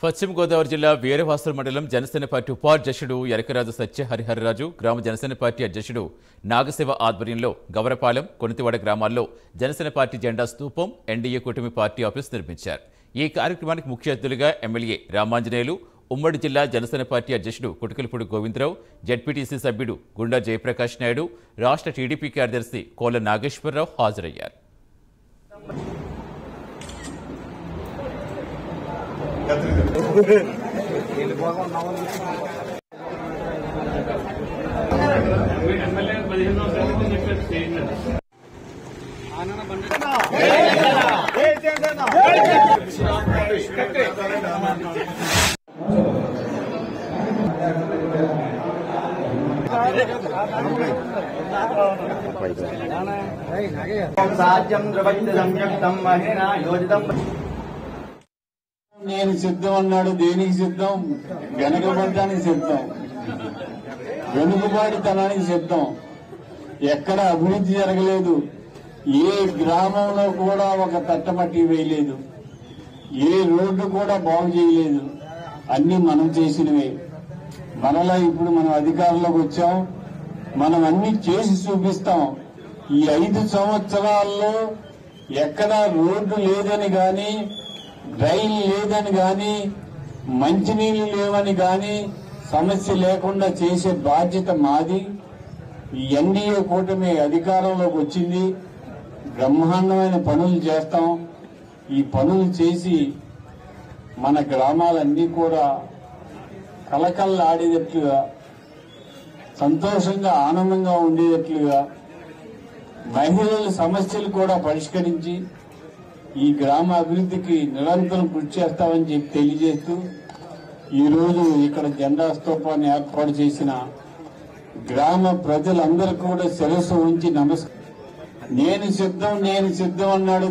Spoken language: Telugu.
పశ్చిమ గోదావరి జిల్లా వీరవాసల్ మండలం జనసేన పార్టీ ఉపాధ్యక్షుడు ఎరకరాజు సత్య హరిహరరాజు గ్రామ జనసేన పార్టీ అధ్యక్షుడు నాగశివ ఆధ్వర్యంలో గవరపాలెం కొనితివాడ గ్రామాల్లో జనసేన పార్టీ జెండా స్తూపం ఎన్డీఏ కూటమి పార్టీ ఆఫీస్ నిర్మించారు. ఈ కార్యక్రమానికి ముఖ్య అతిథులుగా ఎమ్మెల్యే రామాంజనేయులు, ఉమ్మడి జిల్లా జనసేన పార్టీ అధ్యక్షుడు కుటకలపూడి గోవిందరావు, జెడ్పీటీసీ సభ్యుడు గుండా జయప్రకాష్ నాయుడు, రాష్ట్ర టీడీపీ కార్యదర్శి కోల నాగేశ్వరరావు హాజరయ్యారు. నేను సిద్ధం అన్నాడు. దేనికి సిద్ధం? వెనకబడటానికి సిద్ధం, వెనుకబాటుతనానికి సిద్ధం. ఎక్కడ అభివృద్ధి జరగలేదు. ఏ గ్రామంలో కూడా ఒక తట్టమట్టి వేయలేదు. ఏ రోడ్డు కూడా బాగు చేయలేదు. అన్ని మనం చేసినవే. మనలా ఇప్పుడు మనం అధికారంలోకి వచ్చాం. మనం అన్ని చేసి చూపిస్తాం. ఈ 5 సంవత్సరాల్లో ఎక్కడ రోడ్డు లేదని గాని, రైలు లేదని గాని, మంచినీళ్లు లేవని గాని సమస్య లేకుండా చేసే బాధ్యత మాది. ఈ ఎన్డీఏ కూటమి అధికారంలోకి వచ్చింది. బ్రహ్మాండమైన పనులు చేస్తాం. ఈ పనులు చేసి మన గ్రామాలన్నీ కూడా కలకల్లాడేటట్లుగా, సంతోషంగా ఆనందంగా ఉండేటట్లుగా, మహిళల సమస్యలు కూడా పరిష్కరించి ఈ గ్రామ అభివృద్ధికి నిరంతరం కృషి చేస్తామని చెప్పి తెలియజేస్తూ ఈరోజు ఇక్కడ జెండా స్తూపాన్ని ఏర్పాటు చేసిన గ్రామ ప్రజలందరూ కూడా శిరస్సు ఉంచి నమస్కారం. నేను సిద్ధం అన్నాడు.